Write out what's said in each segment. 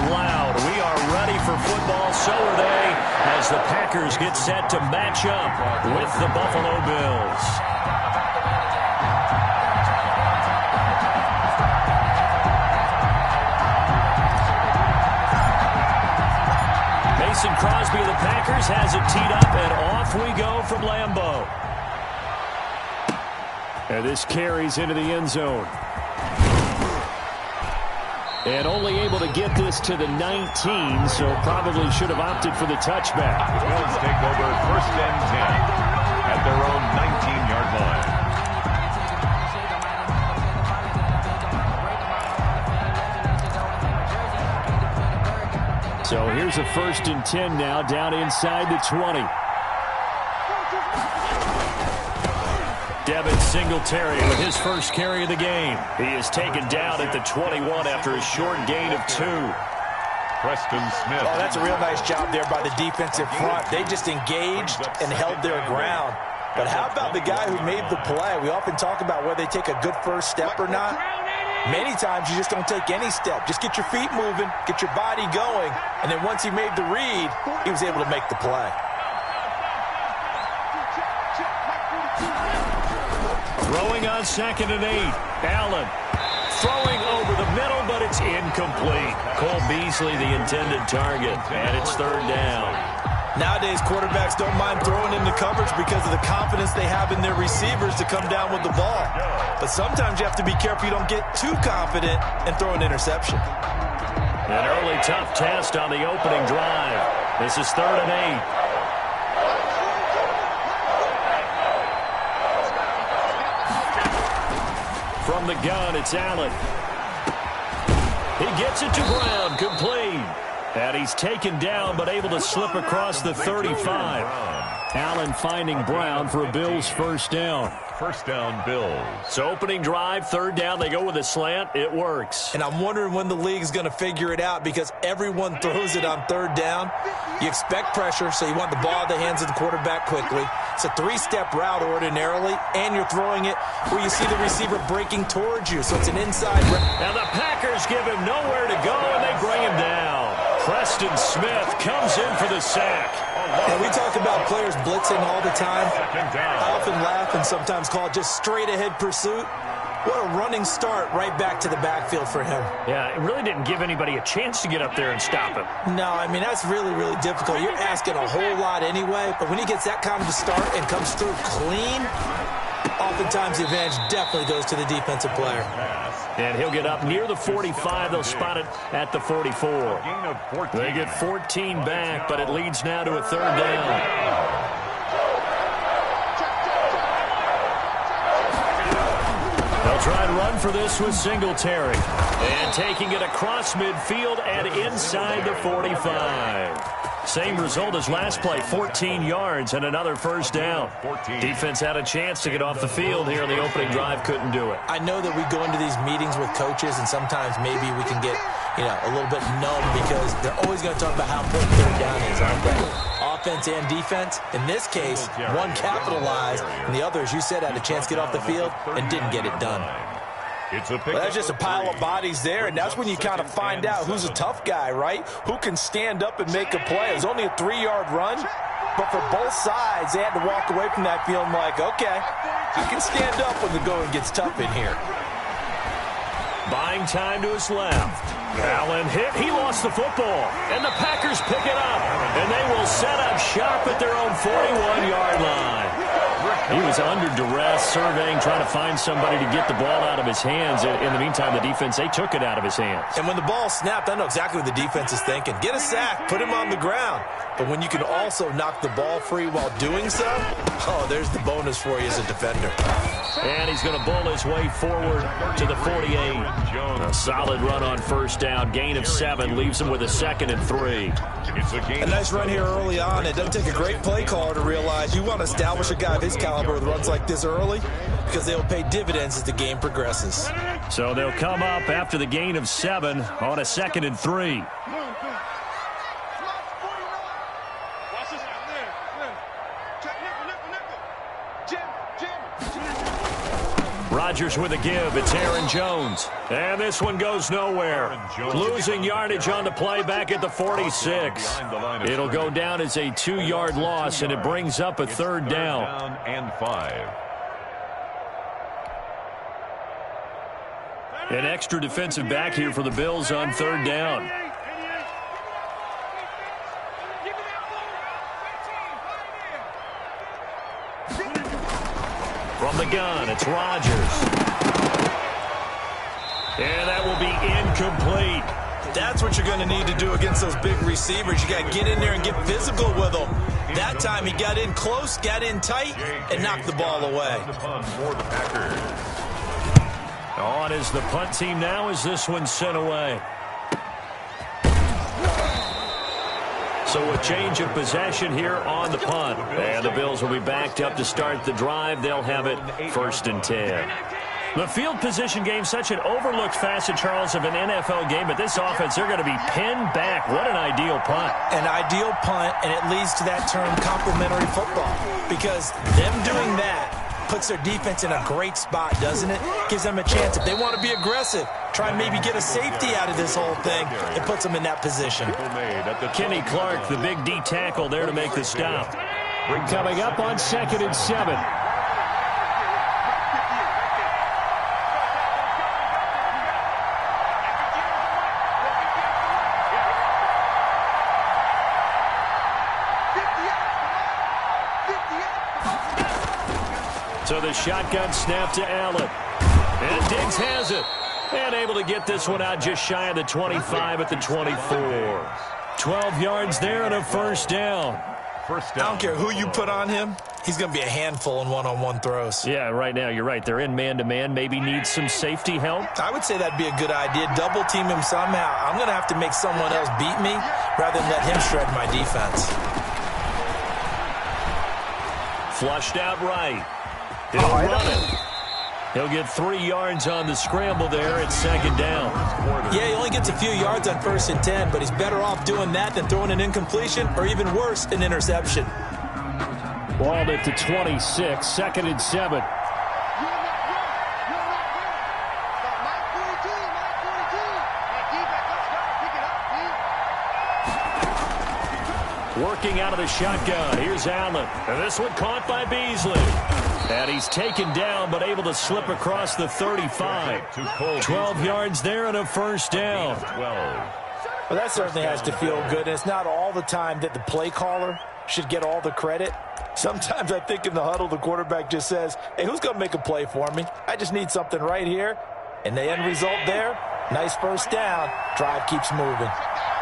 loud. We are ready for football, so are they, as the Packers get set to match up with the Buffalo Bills. Mason Crosby of the Packers has it teed up, and off we go from Lambeau. And this carries into the end zone. And only able to get this to the 19, so probably should have opted for the touchback. The Bills take over 1st and 10 at their own 19-yard line. So here's a 1st and 10 now, down inside the 20. Devin Singletary with his first carry of the game. He is taken down at the 21 after a short gain of 2. Preston Smith. Oh, that's a real nice job there by the defensive front. They just engaged and held their ground. But how about the guy who made the play? We often talk about whether they take a good first step or not. Many times you just don't take any step. Just get your feet moving, get your body going, and then once he made the read, he was able to make the play. Throwing on 2nd and 8. Allen throwing over the middle, but it's incomplete. Cole Beasley, the intended target, and it's 3rd down. Nowadays, quarterbacks don't mind throwing into coverage because of the confidence they have in their receivers to come down with the ball. But sometimes you have to be careful you don't get too confident and throw an interception. An early tough test on the opening drive. This is 3rd and 8. From the gun, it's Allen. He gets it to Brown, complete. And he's taken down, but able to slip across the 35. Allen finding Brown for a Bills 1st down. 1st down, Bills. So opening drive, 3rd down, they go with a slant. It works. And I'm wondering when the league's going to figure it out because everyone throws it on 3rd down. You expect pressure, so you want the ball in the hands of the quarterback quickly. It's a 3-step route ordinarily, and you're throwing it where you see the receiver breaking towards you, so it's an inside route. Now the Packers give him nowhere to go, and they bring him down. Preston Smith comes in for the sack. And we talk about players blitzing all the time. I often laugh and sometimes call it just straight-ahead pursuit. What a running start right back to the backfield for him. Yeah, it really didn't give anybody a chance to get up there and stop him. No, I mean, that's really, really difficult. You're asking a whole lot anyway, but when he gets that kind of a start and comes through clean, oftentimes the advantage definitely goes to the defensive player. And he'll get up near the 45. They'll spot it at the 44. They get 14 back, but it leads now to a 3rd down. They'll try and run for this with Singletary. And taking it across midfield and inside the 45. Same result as last play, 14 yards and another 1st down. Defense had a chance to get off the field here in the opening drive, couldn't do it. I know that we go into these meetings with coaches, and sometimes maybe we can get, a little bit numb because they're always going to talk about how important 3rd down is, aren't they? Offense and defense. In this case, one capitalized, and the other, as you said, had a chance to get off the field and didn't get it done. Well, that's just a pile of bodies there, and that's when you kind of find out who's a tough guy, right? Who can stand up and make a play. It was only a 3-yard run, but for both sides, they had to walk away from that feeling like, okay, I can stand up when the going gets tough in here. Buying time to his left. Allen hit. He lost the football, and the Packers pick it up, and they will set up shop at their own 41-yard line. He was under duress, surveying, trying to find somebody to get the ball out of his hands. In the meantime, the defense, they took it out of his hands. And when the ball snapped, I know exactly what the defense is thinking. Get a sack, put him on the ground. But when you can also knock the ball free while doing so, oh, there's the bonus for you as a defender. And he's going to bowl his way forward to the 48. A solid run on 1st down. Gain of 7 leaves him with a 2nd and 3. A nice run here early on. It doesn't take a great play caller to realize you want to establish a guy of his caliber with runs like this early because they'll pay dividends as the game progresses. So they'll come up after the gain of 7 on a 2nd and 3. Rodgers with a give. It's Aaron Jones. And this one goes nowhere. Losing yardage on the play back at the 46. It'll go down as a 2-yard loss, and it brings up a third down. And 5. An extra defensive back here for the Bills on third down. From the gun, it's Rodgers. And that will be incomplete. That's what you're going to need to do against those big receivers. You got to get in there and get physical with them. That time he got in close, got in tight, and knocked the ball away. On is the punt team now as this one's sent away. So a change of possession here on the punt. And the Bills will be backed up to start the drive. They'll have it 1st and 10. The field position game, such an overlooked facet, Charles, of an NFL game. But this offense, they're going to be pinned back. What an ideal punt. An ideal punt, and it leads to that term complementary football. Because them doing that puts their defense in a great spot, doesn't it? Gives them a chance. If they want to be aggressive, try and maybe get a safety out of this whole thing, it puts them in that position. Kenny Clark, the big D tackle there to make the stop. Coming up on 2nd and 7. So the shotgun snap to Allen. And Diggs has it. And able to get this one out just shy of the 25 at the 24. 12 yards there and a first down. I don't care who you put on him. He's going to be a handful in one-on-one throws. Yeah, right now, you're right. They're in man-to-man. Maybe need some safety help. I would say that'd be a good idea. Double team him somehow. I'm going to have to make someone else beat me rather than let him shred my defense. Flushed out right. He'll run it. He'll get 3 yards on the scramble there at 2nd down. Yeah, he only gets a few yards on 1st and 10, but he's better off doing that than throwing an incompletion or even worse, an interception. Ball at the 26, 2nd and 7. Working out of the shotgun. Here's Allen. And this one caught by Beasley. And he's taken down, but able to slip across the 35. 12 yards there and a first down. Well, that certainly has to feel good. And it's not all the time that the play caller should get all the credit. Sometimes I think in the huddle, the quarterback just says, hey, who's going to make a play for me? I just need something right here. And the end result there, nice first down. Drive keeps moving.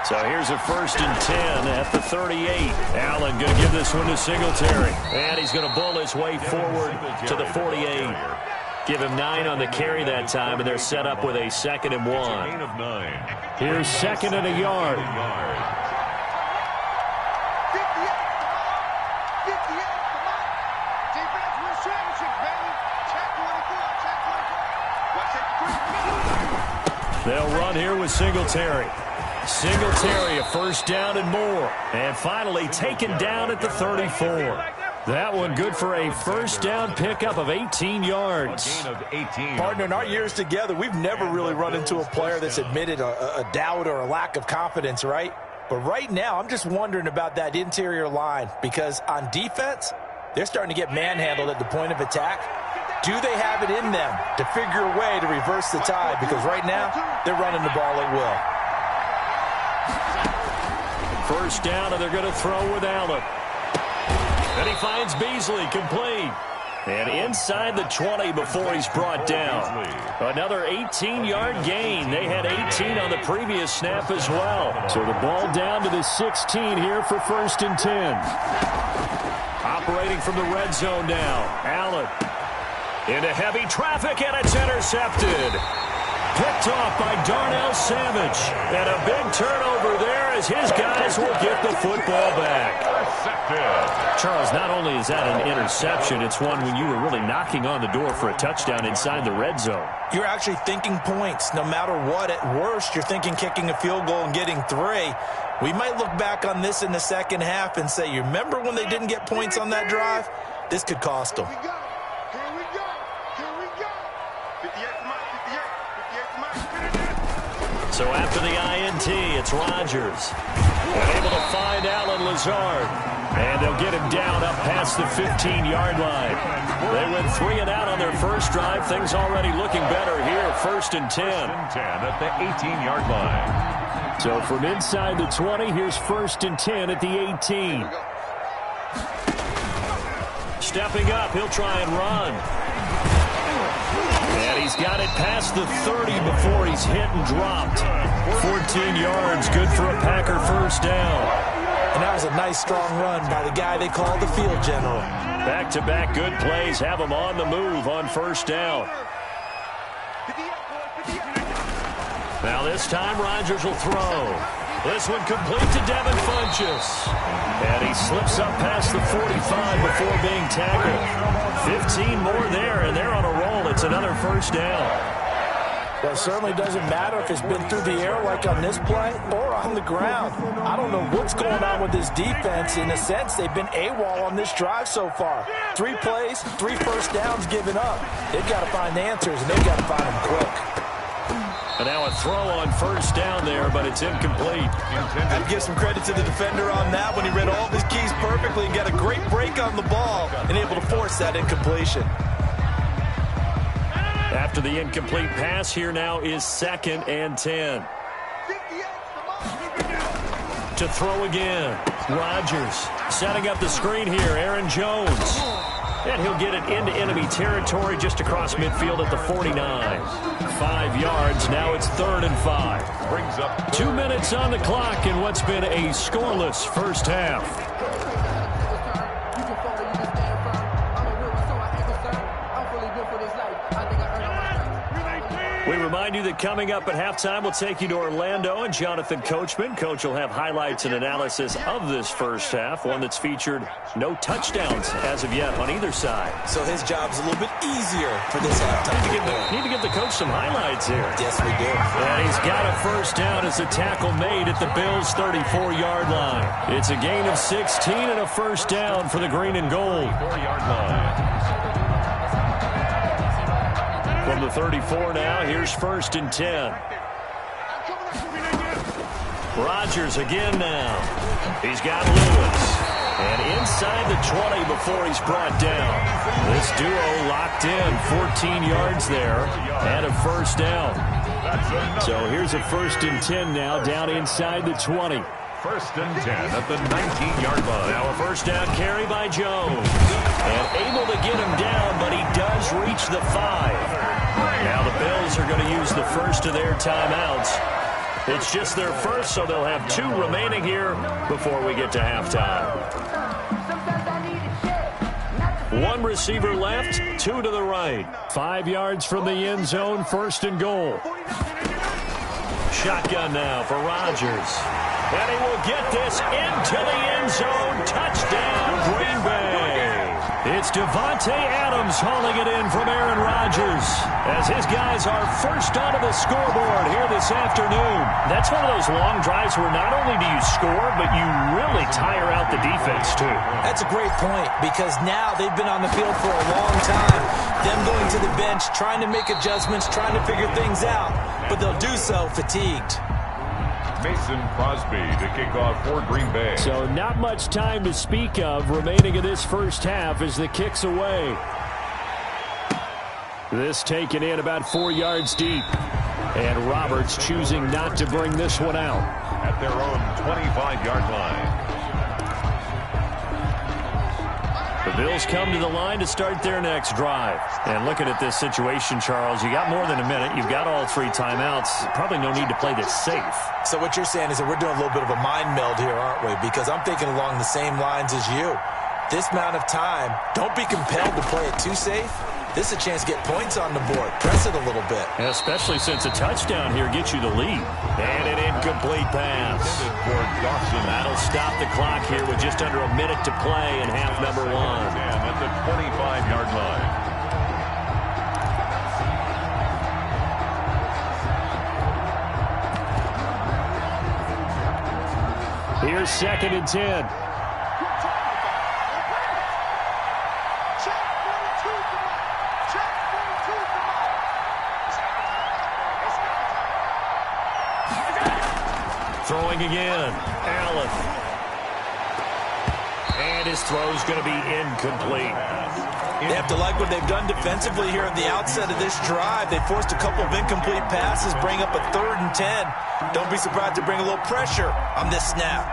So here's a 1st and 10 at the 38. Allen going to give this one to Singletary. And he's going to bull his way forward to the 48. Give him 9 on the carry that time, and they're set up with a 2nd and 1. Here's 2nd and a yard. They'll run here with Singletary. Singletary, a first down and more. And finally taken down at the 34. That one good for a first down pickup of 18 yards. Partner, in our years together, we've never really run into a player that's admitted a doubt or a lack of confidence, right? But right now, I'm just wondering about that interior line because on defense, they're starting to get manhandled at the point of attack. Do they have it in them to figure a way to reverse the tide? Because right now, they're running the ball at will. First down, and they're going to throw with Allen. And he finds Beasley complete. And inside the 20 before he's brought down. Another 18-yard gain. They had 18 on the previous snap as well. So the ball down to the 16 here for 1st and 10. Operating from the red zone now. Allen into heavy traffic, and it's intercepted. Picked off by Darnell Savage. And a big turnover there as his guys will get the football back. Charles, not only is that an interception, it's one when you were really knocking on the door for a touchdown inside the red zone. You're actually thinking points. No matter what, at worst, you're thinking kicking a field goal and getting 3. We might look back on this in the second half and say, you remember when they didn't get points on that drive? This could cost them. So after the INT, it's Rodgers. And able to find Alan Lazard. And they'll get him down up past the 15-yard line. They went 3 and out on their first drive. Things already looking better here. First and 10. First and 10 at the 18-yard line. So from inside the 20, here's first and 10 at the 18. Stepping up, he'll try and run. And he's got it past the 30 before he's hit and dropped. 14 yards, good for a Packer first down. And that was a nice, strong run by the guy they call the field general. Back-to-back good plays have him on the move on first down. Now this time, Rodgers will throw. This one complete to Devin Funchess. And he slips up past the 45 before being tackled. 15 more there, and they're on a roll. It's another first down. Well, it certainly doesn't matter if it's been through the air like on this play or on the ground. I don't know what's going on with this defense. In a sense, they've been AWOL on this drive so far. 3 plays, 3 first downs given up. They've got to find answers, and they've got to find them quick. And now a throw on first down there, but it's incomplete. I'd give some credit to the defender on that when he read all of his keys perfectly and got a great break on the ball and able to force that incompletion. After the incomplete pass, here now is 2nd and 10. To throw again. Rodgers setting up the screen here. Aaron Jones. And he'll get it into enemy territory just across midfield at the 49. 5 yards. Now it's 3rd and 5. Brings up 2 minutes on the clock in what's been a scoreless first half. We remind you that coming up at halftime, we'll take you to Orlando and Jonathan Coachman. Coach will have highlights and analysis of this first half, one that's featured no touchdowns as of yet on either side. So his job's a little bit easier for this halftime. Need to give the coach some highlights here. Yes, we do. And he's got a first down as a tackle made at the Bills' 34-yard line. It's a gain of 16 and a first down for the green and gold. 4-yard line. From the 34 now, here's 1st and 10. Rodgers again now. He's got Lewis. And inside the 20 before he's brought down. This duo locked in, 14 yards there, and a first down. So here's a 1st and 10 now, down inside the 20. 1st and 10 at the 19-yard line. Now a first down carry by Jones. And able to get him down, but he does reach the 5. Now the Bills are going to use the first of their timeouts. It's just their first, so they'll have 2 remaining here before we get to halftime. 1 receiver left, 2 to the right. 5 yards from the end zone, 1st and goal. Shotgun now for Rodgers. And he will get this into the end zone. Touchdown, Green Bay. It's Devontae Adams hauling it in from Aaron Rodgers as his guys are first onto the scoreboard here this afternoon. That's one of those long drives where not only do you score, but you really tire out the defense too. That's a great point because now they've been on the field for a long time. Them going to the bench, trying to make adjustments, trying to figure things out, but they'll do so fatigued. Mason Crosby to kick off for Green Bay. So not much time to speak of remaining in this first half as the kick's away. This taken in about 4 yards deep. And Roberts choosing not to bring this one out. At their own 25-yard line. The Bills come to the line to start their next drive. And looking at this situation, Charles, you got more than a minute. You've got all 3 timeouts. Probably no need to play this safe. So what you're saying is that we're doing a little bit of a mind meld here, aren't we? Because I'm thinking along the same lines as you. This amount of time, don't be compelled to play it too safe. This is a chance to get points on the board. Press it a little bit. And especially since a touchdown here gets you the lead. And an incomplete pass. That'll stop the clock here with just under a minute to play in half number 1. At the 25-yard line. Here's 2nd and 10. Throwing again. Allen. And his throw's going to be incomplete. They have to like what they've done defensively here at the outset of this drive. They forced a couple of incomplete passes, bring up a 3rd and 10. Don't be surprised to bring a little pressure on this snap.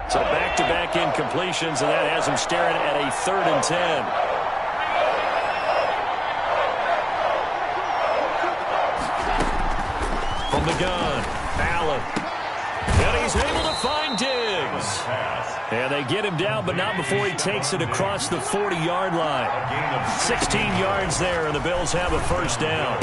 So back-to-back incompletions, and that has him staring at a 3rd and 10. From the gun, Allen. And he's able to find Diggs. And they get him down, but not before he takes it across the 40-yard line. 16 yards there, and the Bills have a first down.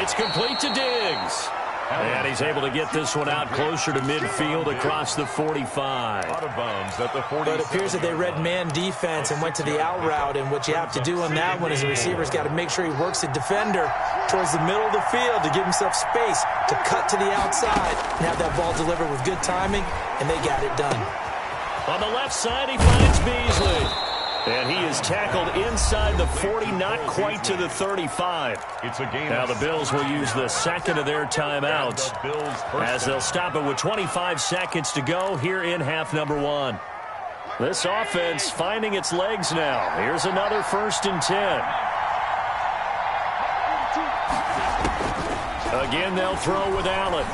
It's complete to Diggs. And he's able to get this one out closer to midfield across the 45. Out of bounds at the 40. But it appears that they read man defense and went to the out route. And what you have to do on that one is the receiver's got to make sure he works the defender towards the middle of the field to give himself space to cut to the outside and have that ball delivered with good timing, and they got it done. On the left side, he finds Beasley. And he is tackled inside the 40, not quite to the 35. It's a game. Now the Bills will use the second of their timeouts as they'll stop it with 25 seconds to go here in half number 1. This offense finding its legs now. Here's another 1st and 10. Again, they'll throw with Allen.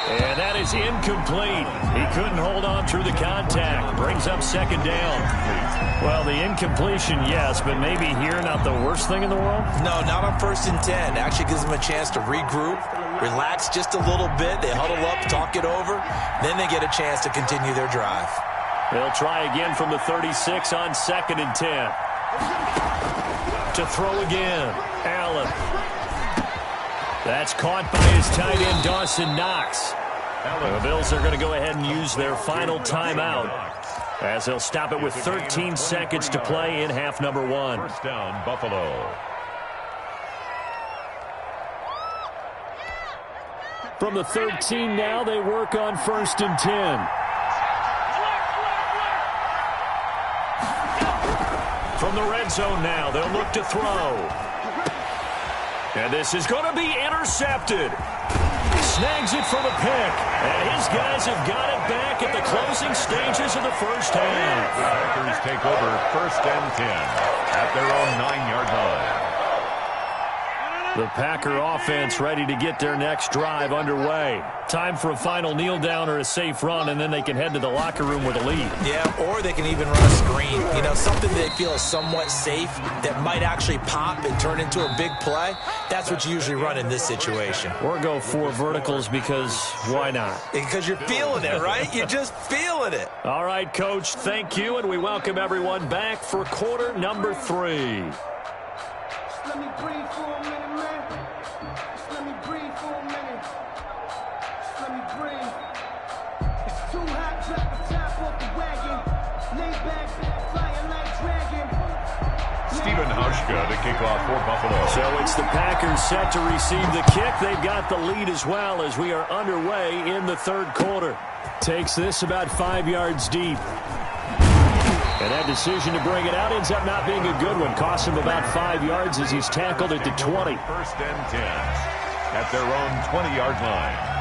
And that is incomplete. He couldn't hold on through the contact. Brings up 2nd down. Well, the incompletion, yes, but maybe here not the worst thing in the world? No, not on 1st and 10. Actually gives them a chance to regroup, relax just a little bit. They huddle up, talk it over. Then they get a chance to continue their drive. They'll try again from the 36 on 2nd and 10. To throw again. Allen. That's caught by his tight end, Dawson Knox. The Bills are going to go ahead and use their final timeout as they'll stop it with 13 seconds to play in half number 1. First down, Buffalo. From the 13 now, they work on 1st and 10. From the red zone now, they'll look to throw. And this is going to be intercepted. Snags it for the pick. And his guys have got it back at the closing stages of the first half. Packers take over 1st and 10 at their own 9-yard line. The Packer offense ready to get their next drive underway. Time for a final kneel down or a safe run, and then they can head to the locker room with a lead. Yeah, or they can even run a screen. You know, something they feel is somewhat safe that might actually pop and turn into a big play. That's what you usually run in this situation. Or go 4 verticals because why not? Because you're feeling it, right? You're just feeling it. All right, Coach, thank you, and we welcome everyone back for quarter number 3. Let me breathe for a minute, man. Just let me breathe for a minute. Just let me breathe. It's too hot, drop the top off the wagon. Lay back, flying like dragon. Stephen Hauschka to kick off for Buffalo. So it's the Packers set to receive the kick. They've got the lead as well as we are underway in the 3rd quarter. Takes this about 5 yards deep. And that decision to bring it out ends up not being a good one. Costs him about 5 yards as he's tackled at the 20. 1st and 10 at their own 20-yard line.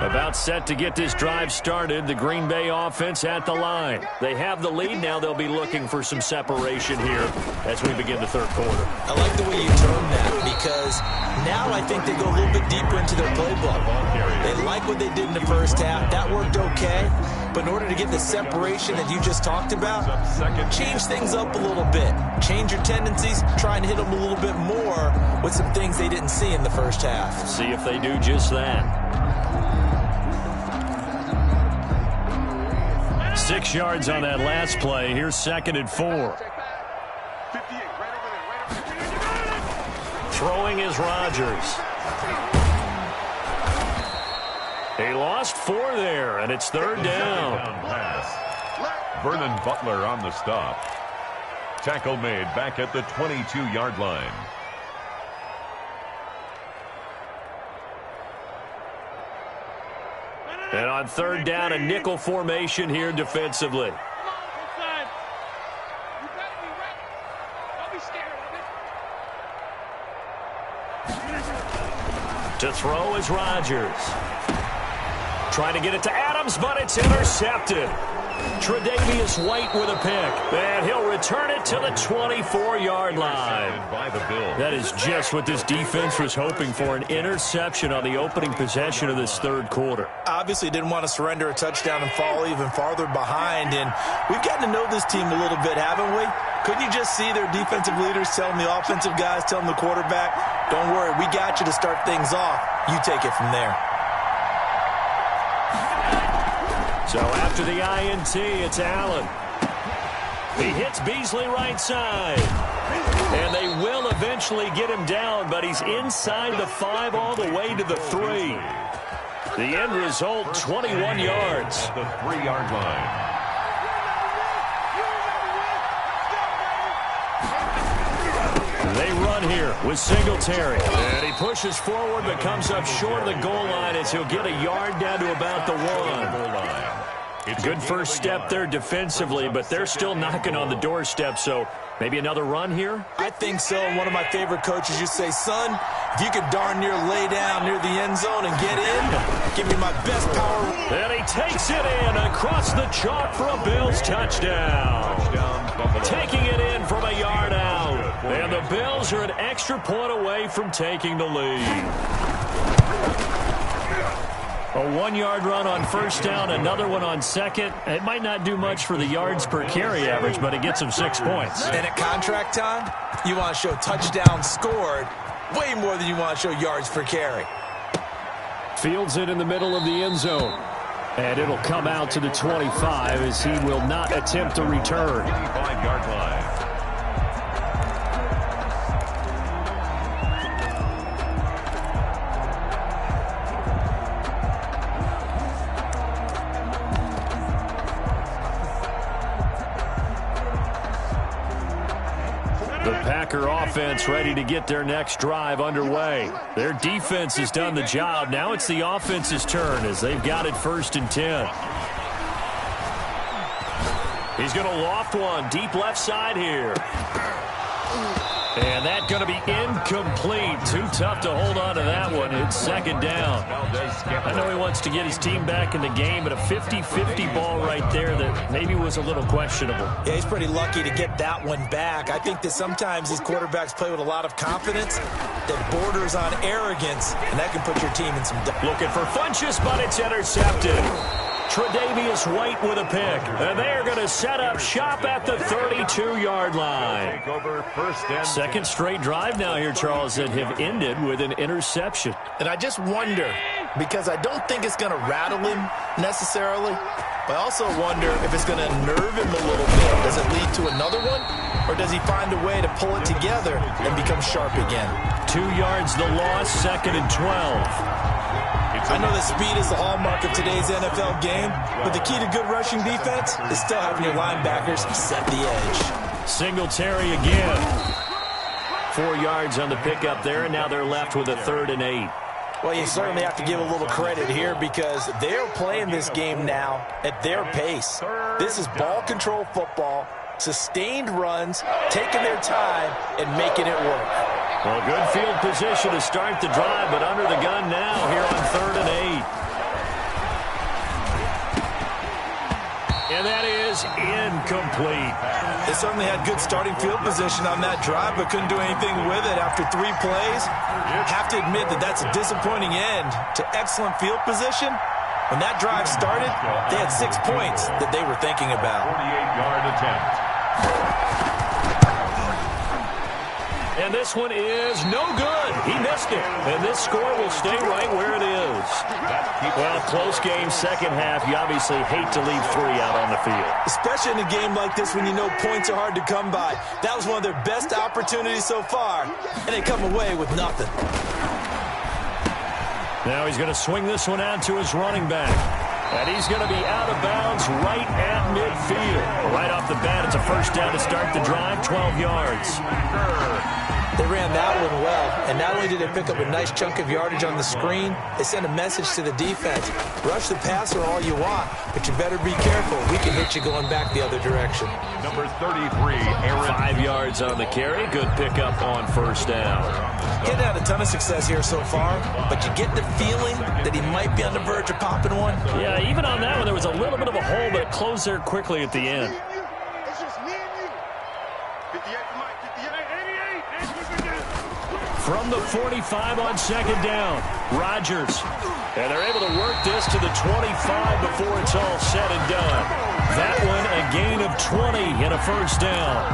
About set to get this drive started. The Green Bay offense at the line. They have the lead. Now they'll be looking for some separation here as we begin the 3rd quarter. I like the way you term that because now I think they go a little bit deeper into their playbook. They like what they did in the first half. That worked okay. But in order to get the separation that you just talked about, change things up a little bit. Change your tendencies. Try and hit them a little bit more with some things they didn't see in the first half. See if they do just that. 6 yards on that last play. Here's 2nd and 4. Throwing is Rodgers. He lost 4 there, and it's 3rd down. Vernon Butler on the stop. Tackle made back at the 22-yard line. And on third down, a nickel formation here defensively. To throw is Rodgers. Trying to get it to Adams, but it's intercepted. Tre'Davious White with a pick. And he'll return it to the 24-yard line. That is just what this defense was hoping for, an interception on the opening possession of this third quarter. Obviously didn't want to surrender a touchdown and fall even farther behind. And we've gotten to know this team a little bit, haven't we? Couldn't you just see their defensive leaders telling the offensive guys, telling the quarterback, don't worry, we got you to start things off. You take it from there. So after the INT, it's Allen. He hits Beasley right side. And they will eventually get him down, but he's inside the 5 all the way to the 3. The end result, 21 yards. The 3-yard line. They run here with Singletary. And he pushes forward but comes up short of the goal line as he'll get a yard down to about the 1. Good first step there defensively, but they're still knocking on the doorstep, so maybe another run here? I think so. One of my favorite coaches used to say, son, if you could darn near lay down near the end zone and get in, give me my best power. And he takes it in across the chalk for a Bills touchdown. Taking it in from a yard out. And the Bills are an extra point away from taking the lead. A 1-yard run on first down, another one on second. It might not do much for the yards per carry average, but it gets them 6 points. And at contract time, you want to show touchdowns scored way more than you want to show yards per carry. Fields it in the middle of the end zone. And it'll come out to the 25 as he will not attempt to return. 25-yard line. Offense ready to get their next drive underway. Their defense has done the job. Now it's the offense's turn as they've got it 1st and 10. He's going to loft one deep left side here. And that's going to be incomplete. Too tough to hold on to that one. It's 2nd down. I know he wants to get his team back in the game, but a 50-50 ball right there that maybe was a little questionable. Yeah, he's pretty lucky to get that one back. I think that sometimes these quarterbacks play with a lot of confidence that borders on arrogance, and that can put your team in some doubt. Looking for Funchess, but it's intercepted. Tre'Davious White with a pick. And they're going to set up shop at the 32-yard line. Second straight drive now here, Charles, that have ended with an interception. And I just wonder, because I don't think it's going to rattle him necessarily, but I also wonder if it's going to nerve him a little bit. Does it lead to another one? Or does he find a way to pull it together and become sharp again? 2 yards the loss, 2nd and 12. I know that speed is the hallmark of today's NFL game, but the key to good rushing defense is still having your linebackers set the edge. Singletary again. 4 yards on the pickup there, and now they're left with a 3rd and 8. Well, you certainly have to give a little credit here because they're playing this game now at their pace. This is ball control football, sustained runs, taking their time, and making it work. Well, good field position to start the drive, but under the gun now here on 3rd and 8. And that is incomplete. They certainly had good starting field position on that drive, but couldn't do anything with it after 3 plays. Have to admit that that's a disappointing end to excellent field position. When that drive started, they had 6 points that they were thinking about. 48-yard attempt. And this one is no good. He missed it. And this score will stay right where it is. Well, close game, second half. You obviously hate to leave 3 out on the field. Especially in a game like this when you know points are hard to come by. That was one of their best opportunities so far, and they come away with nothing. Now he's going to swing this one out to his running back. And he's going to be out of bounds right at midfield. Right off the bat, it's a first down to start the drive, 12 yards. They ran that one well, and not only did they pick up a nice chunk of yardage on the screen, they sent a message to the defense. Rush the passer all you want, but you better be careful. We can hit you going back the other direction. Number 33, Aaron. 5 yards on the carry. Good pickup on first down. Getting had a ton of success here so far, but you get the feeling that he might be on the verge of popping one. Yeah, even on that one, there was a little bit of a hole, but it closed there quickly at the end. It's just me and you. 58 for Mike, 58. 88. From the 45 on second down, Rodgers. And they're able to work this to the 25 before it's all said and done. That one, a gain of 20 and a first down.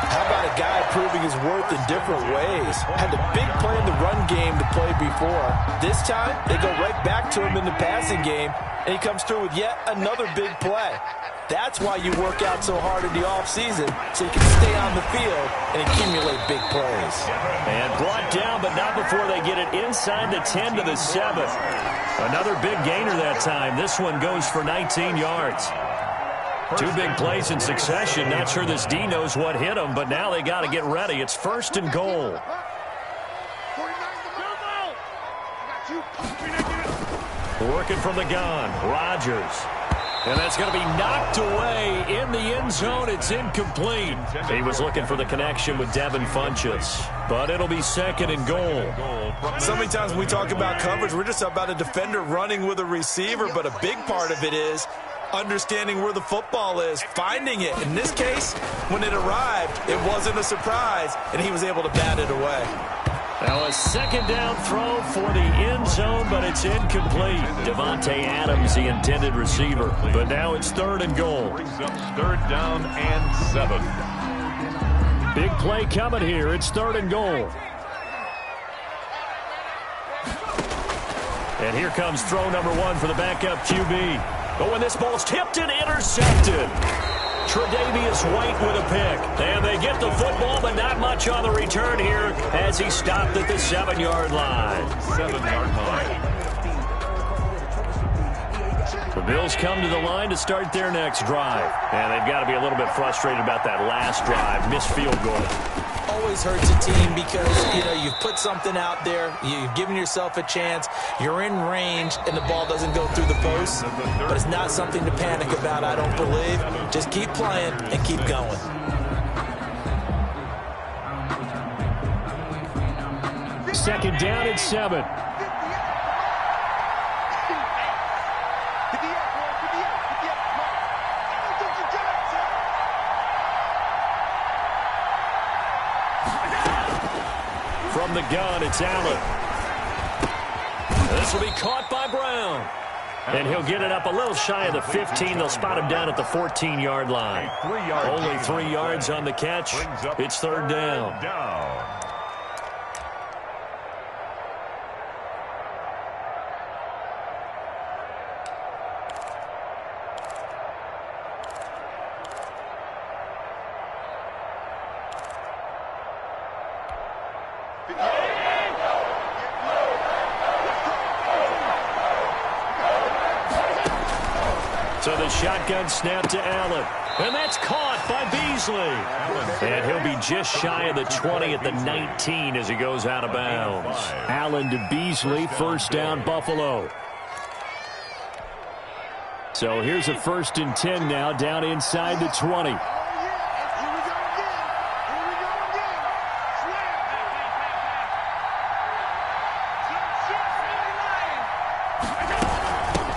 How about a guy proving his worth in different ways? Had a big play in the run game to play before. This time, they go right back to him in the passing game, and he comes through with yet another big play. That's why you work out so hard in the offseason, so you can stay on the field and accumulate big plays. And brought down, but not before they get it inside the 10 to the 7. Another big gainer that time. This one goes for 19 yards. 2 big plays in succession. Not sure this D knows what hit him, but now they got to get ready. It's first and goal. Working from the gun, Rodgers. And that's going to be knocked away in the end zone. It's incomplete. He was looking for the connection with Devin Funchess, but it'll be second and goal. So many times when we talk about coverage, we're just about a defender running with a receiver, but a big part of it is understanding where the football is, finding it. In this case, when it arrived, it wasn't a surprise, and he was able to bat it away. Now a second down throw for the end zone, but it's incomplete. Devontae Adams, the intended receiver. But now it's third and goal. Brings up third down and 7. Big play coming here. It's third and goal. And here comes throw number 1 for the backup QB. But when this ball's tipped and intercepted. Tre'Davious White with a pick. And they get the football, but not much on the return here as he stopped at the 7-yard line. 7-yard line. The Bills come to the line to start their next drive. And they've got to be a little bit frustrated about that last drive. Missed field goal. Always hurts a team because, you've put something out there, you've given yourself a chance, you're in range, and the ball doesn't go through the post. But it's not something to panic about, I don't believe. Just keep playing and keep going. Second down and 7. From the gun, it's Allen. This will be caught by Brown. And he'll get it up a little shy of the 15. They'll spot him down at the 14-yard line. Only 3 yards on the catch. It's third down. So the shotgun snap to Allen. And that's caught by Beasley. And he'll be just shy of the 20 at the 19 as he goes out of bounds. Allen to Beasley, first down Buffalo. So here's a first and 10 now, down inside the 20.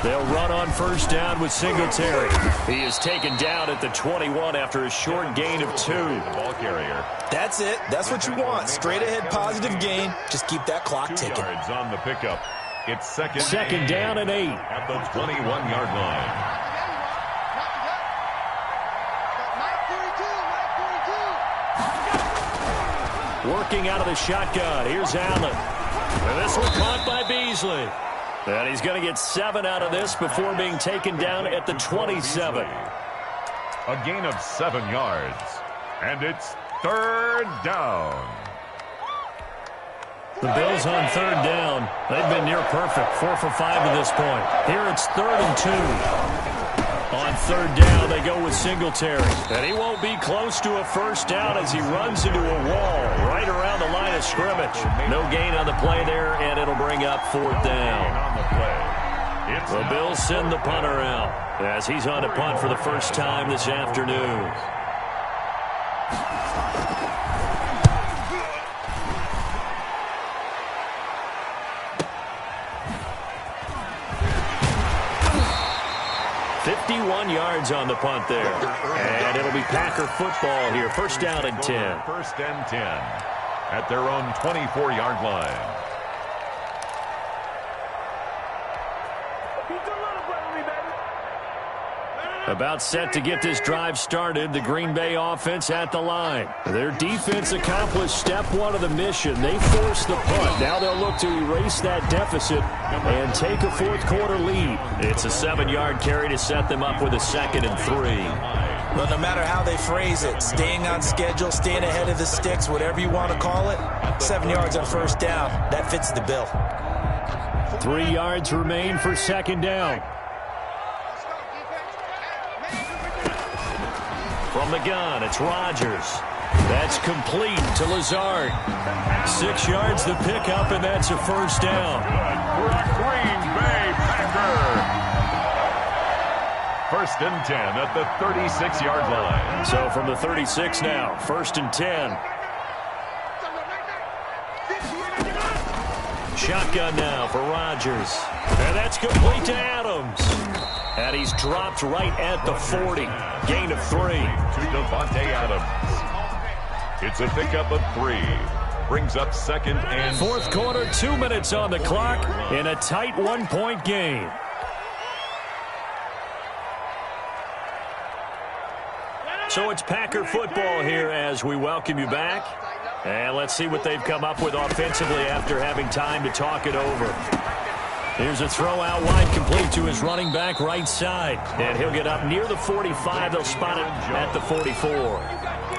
They'll run on first down with Singletary. He is taken down at the 21 after a short gain of 2. Ball carrier. That's it. That's what you want. Straight ahead positive gain. Just keep that clock 2 ticking. yards on the pickup. It's Second down and 8. At the 21-yard line. Working out of the shotgun. Here's Allen. And this one caught by Beasley. And he's going to get 7 out of this before being taken down at the 27. A gain of 7 yards. And it's third down. The Bills on third down. They've been near perfect, 4 for 5 to this point. Here it's 3rd and 2. On third down, they go with Singletary. And he won't be close to a first down as he runs into a wall right around the line of scrimmage. No gain on the play there, and it'll bring up 4th down. The Bills send the punter out as he's on to punt for the first time this afternoon. Yards on the punt there. And it'll be Packer football here. First down and 10. First and 10 at their own 24-yard line. About set to get this drive started, the Green Bay offense at the line. Their defense accomplished step one of the mission. They forced the punt. Now they'll look to erase that deficit and take a fourth-quarter lead. It's a 7-yard carry to set them up with a 2nd and 3. Well, no matter how they phrase it, staying on schedule, staying ahead of the sticks, whatever you want to call it, 7 yards on first down, that fits the bill. 3 yards remain for 2nd down. From the gun, it's Rodgers. That's complete to Lazard. 6 yards the pickup, and that's a first down. For a Green Bay Packer. First and 10 at the 36-yard line. So from the 36 now, 1st and 10. Shotgun now for Rodgers. And that's complete to Adams. And he's dropped right at the 40. Gain of 3. To Devontae Adams. It's a pickup of 3. Brings up 2nd and... Fourth quarter, 2 minutes on the clock in a tight 1-point game. So it's Packer football here as we welcome you back. And let's see what they've come up with offensively after having time to talk it over. Here's a throw out wide, complete to his running back right side. And he'll get up near the 45. They'll spot it at the 44.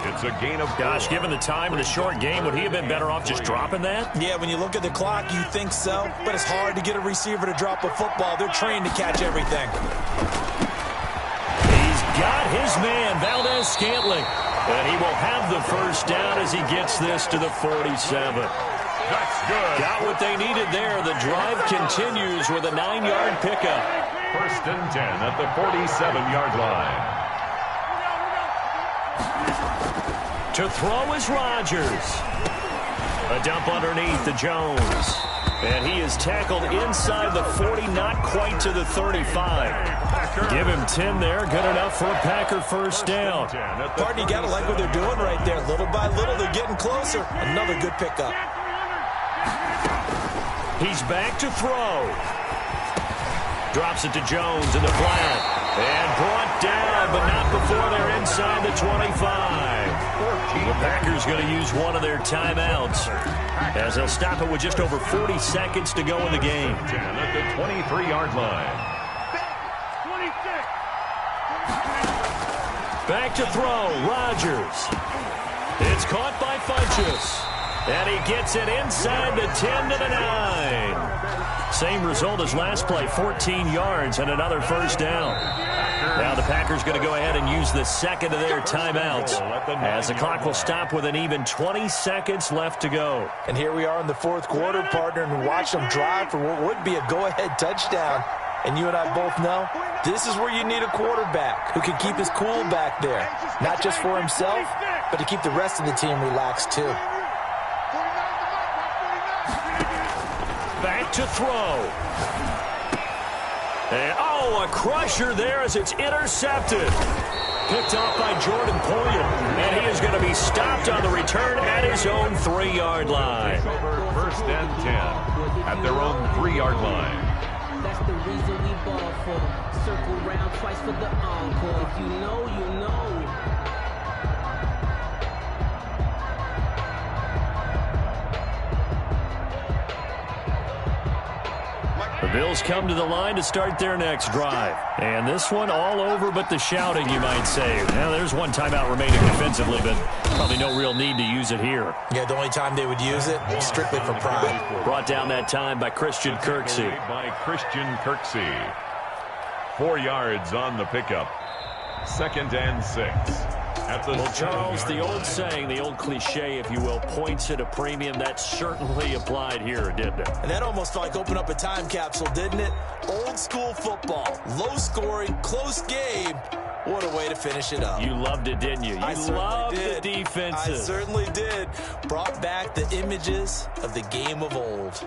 It's a gain of... Gosh, given the time of the short game, would he have been better off just dropping that? Yeah, when you look at the clock, you think so. But it's hard to get a receiver to drop a football. They're trained to catch everything. He's got his man, Valdez-Scantling. And he will have the first down as he gets this to the 47. That's good. Got what they needed there. The drive continues with a 9-yard pickup. First and 10 at the 47-yard line. To throw is Rodgers. A dump underneath to Jones. And he is tackled inside the 40, not quite to the 35. Give him 10 there. Good enough for a Packer first down. Pardon, you got to like what they're doing right there. Little by little, they're getting closer. Another good pickup. He's back to throw. Drops it to Jones in the flat. And brought down, but not before they're inside the 25. The Packers going to use one of their timeouts as they'll stop it with just over 40 seconds to go in the game. 10 at the 23-yard line. Back to throw, Rodgers. It's caught by Funchess. And he gets it inside the 10 to the 9. Same result as last play, 14 yards and another first down. Now the Packers going to go ahead and use the second of their timeouts as the clock will stop with an even 20 seconds left to go. And here we are in the fourth quarter, partner, and watch them drive for what would be a go-ahead touchdown. And you and I both know this is where you need a quarterback who can keep his cool back there, not just for himself, but to keep the rest of the team relaxed too. Back to throw. And, a crusher there as it's intercepted. Picked off by Jordan Poyer. And he is going to be stopped on the return at his own 3-yard line. First and 10 at their own 3-yard line. That's the reason we ball for. Circle round twice for the encore. If you know, you know. Bills come to the line to start their next drive. And this one all over but the shouting, you might say. Now, there's one timeout remaining defensively, but probably no real need to use it here. Yeah, the only time they would use it, strictly for pride. Brought down that time by Christian Kirksey. 4 yards on the pickup. 2nd and 6. Well, Charles, the old saying, the old cliche, if you will, points at a premium, that certainly applied here, didn't it? And that almost felt like opened up a time capsule, didn't it? Old school football, low scoring, close game. What a way to finish it up. You loved it, didn't you? You loved the defenses. I certainly did. Brought back the images of the game of old.